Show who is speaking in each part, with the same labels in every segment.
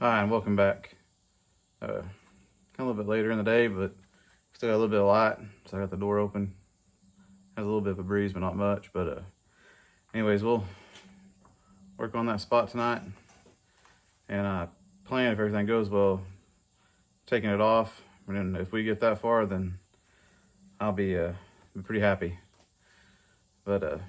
Speaker 1: Hi, and welcome back. Kind of a little bit later in the day, but still got a little bit of light, so I got the door open. Has a little bit of a breeze, but not much. But anyways, we'll work on that spot tonight, and plan, if everything goes well, taking it off. And then if we get that far, then I'll be pretty happy. But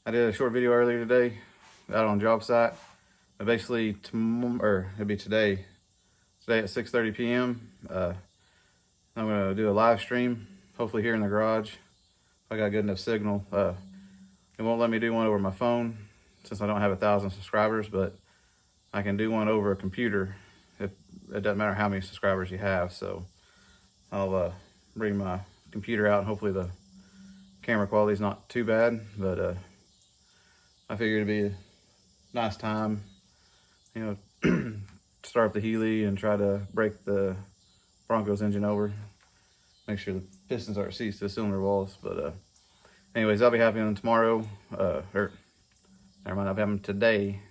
Speaker 1: I did a short video earlier today out on job site. But basically, it'd be today at 6:30 p.m. I'm gonna do a live stream, hopefully here in the garage. If I got good enough signal. It won't let me do one over my phone since I don't have 1,000 subscribers, but I can do one over a computer. It doesn't matter how many subscribers you have. So I'll bring my computer out, and hopefully the camera quality is not too bad. But I figured it'd be a nice time, start up the Healy and try to break the Bronco's engine over. Make sure the pistons aren't seized to the cylinder walls. But anyways, I'll be happening tomorrow, or never mind, I'll be having today,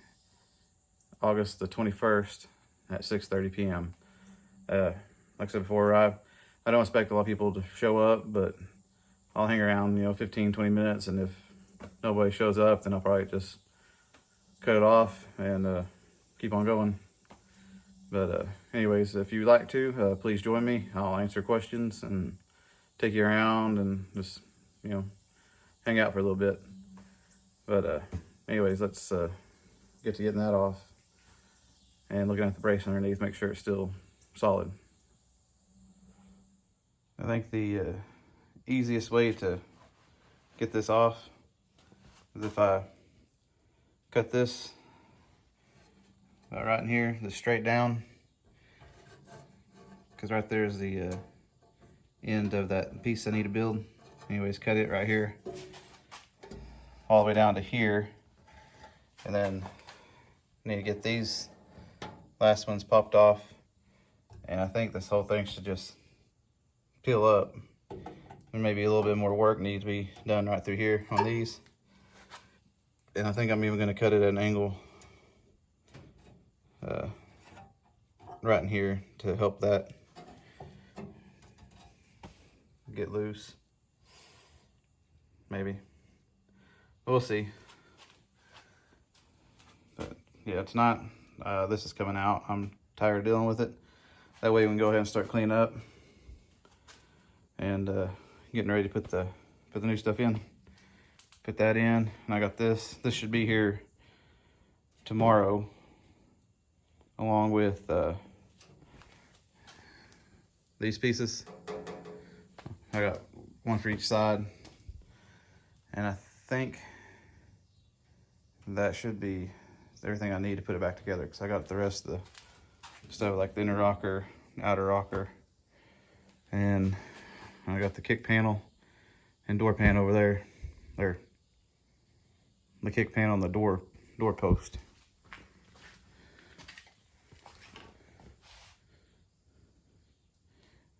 Speaker 1: August the 21st at 6:30 p.m. Like I said before, I don't expect a lot of people to show up, but I'll hang around, 15, 20 minutes, and if nobody shows up, then I'll probably just cut it off and keep on going. But anyways, if you'd like to, please join me. I'll answer questions and take you around and just, hang out for a little bit. But anyways, let's get to getting that off and looking at the brace underneath, make sure it's still solid. I think the easiest way to get this off is if I cut this right in here, just straight down, because right there is the end of that piece I need to build. Anyways, cut it right here all the way down to here, and then I need to get these last ones popped off, and I think this whole thing should just peel up. There may be a little bit more work needs to be done right through here on these, and I think I'm even going to cut it at an angle right in here to help that get loose. Maybe. We'll see. But yeah, tonight this is coming out. I'm tired of dealing with it. That way we can go ahead and start cleaning up and getting ready to put the new stuff in. Put that in, and I got this. This should be here tomorrow, along with these pieces. I got one for each side, and I think that should be everything I need to put it back together, because I got the rest of the stuff, like the inner rocker, outer rocker, and I got the kick panel and door pan over there. There, the kick panel and the door post.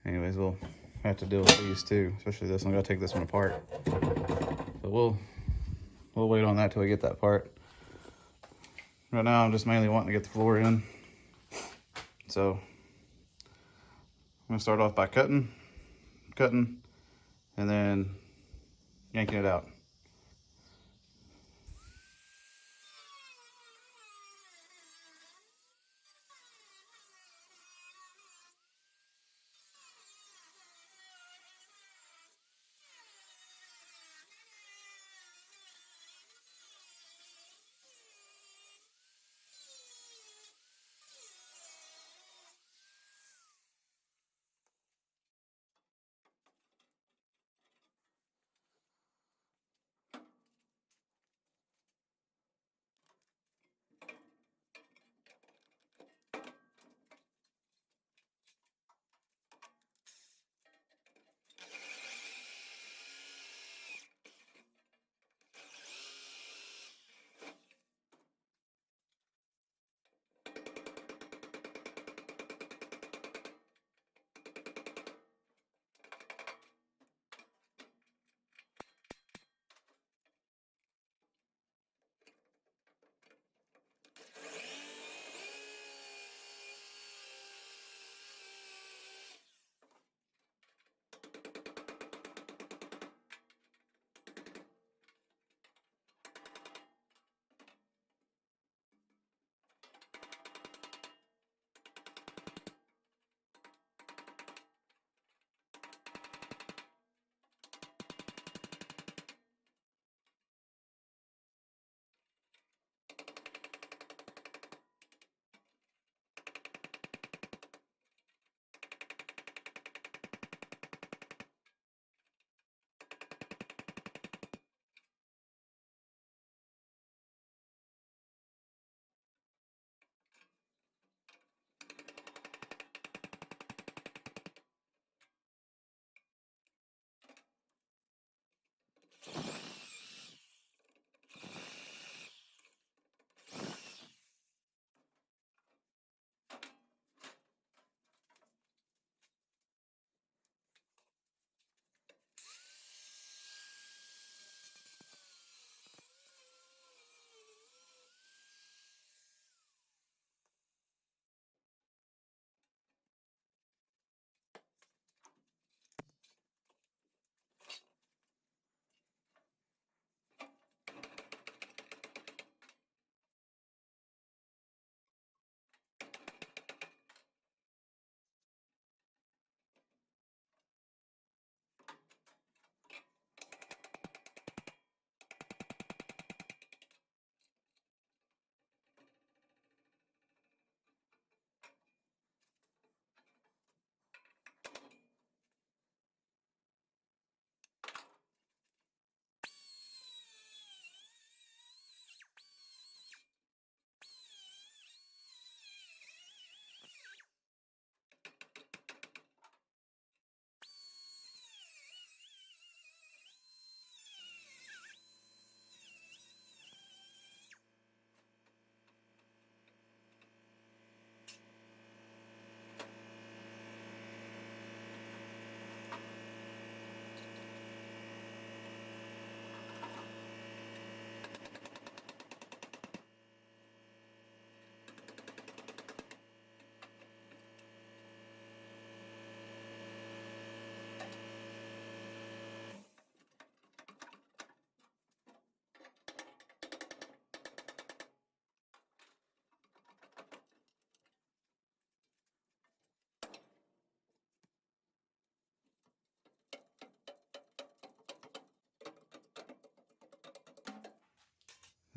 Speaker 1: Anyways, we'll have to deal with these too, especially this one. I gotta take this one apart, but we'll wait on that till we get that part. Right now, I'm just mainly wanting to get the floor in, so I'm gonna start off by cutting, and then yanking it out.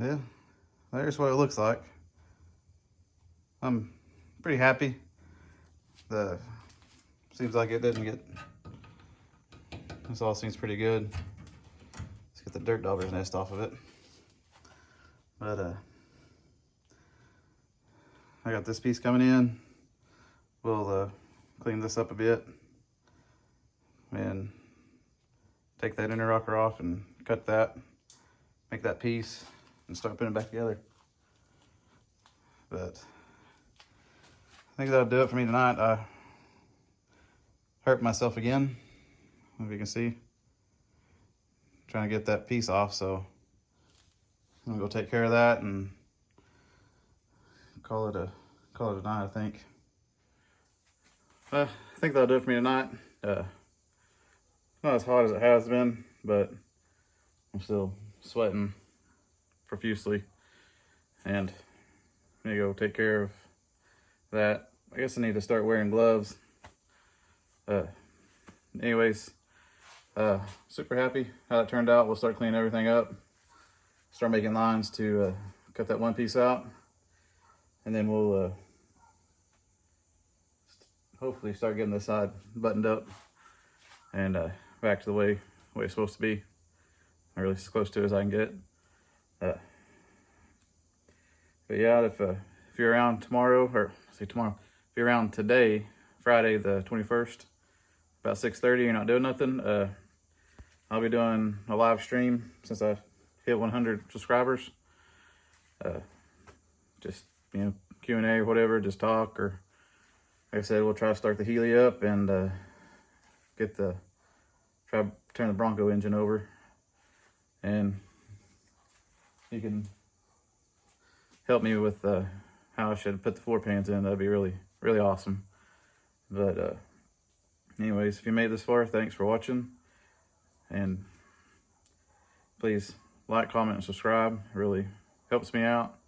Speaker 1: yeah, there's what it looks like. I'm pretty happy. Seems like it didn't get, this all seems pretty good. Let's get the dirt dauber's nest off of it. But I got this piece coming in. We'll clean this up a bit and take that inner rocker off and cut that, make that piece, and start putting it back together. But I think that'll do it for me tonight. I hurt myself again, if you can see. Trying to get that piece off, so I'm gonna go take care of that and call it a night, I think. I think that'll do it for me tonight. Not as hot as it has been, but I'm still sweating profusely, and I need to go take care of that. I guess I need to start wearing gloves. Anyways, super happy how that turned out. We'll start cleaning everything up, start making lines to cut that one piece out, and then we'll hopefully start getting this side buttoned up and back to the way it's supposed to be, or really as close to it as I can get. But yeah, if you're around tomorrow, or say tomorrow, if you're around today, Friday the 21st, about 6:30, you're not doing nothing, I'll be doing a live stream since I hit 100 subscribers. Just, Q&A or whatever, just talk, or like I said, we'll try to start the Healy up and try to turn the Bronco engine over, and you can help me with how I should put the floor pans in. That'd be really, really awesome. But anyways, if you made this far, thanks for watching, and please like, comment, and subscribe. It really helps me out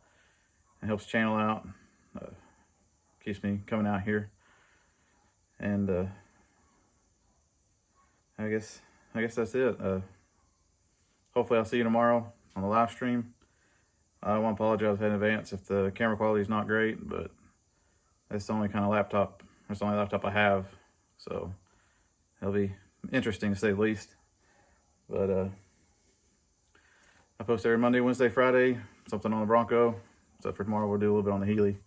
Speaker 1: and helps the channel out. Keeps me coming out here, and I guess that's it. Hopefully I'll see you tomorrow on the live stream. I want to apologize in advance if the camera quality is not great, but that's the only laptop I have, so it'll be interesting to say the least. But I post every Monday, Wednesday, Friday, something on the Bronco. So for tomorrow, we'll do a little bit on the Healy,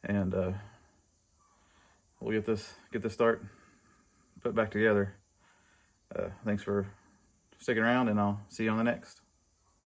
Speaker 1: and we'll get this start put back together. Thanks for sticking around, and I'll see you on the next.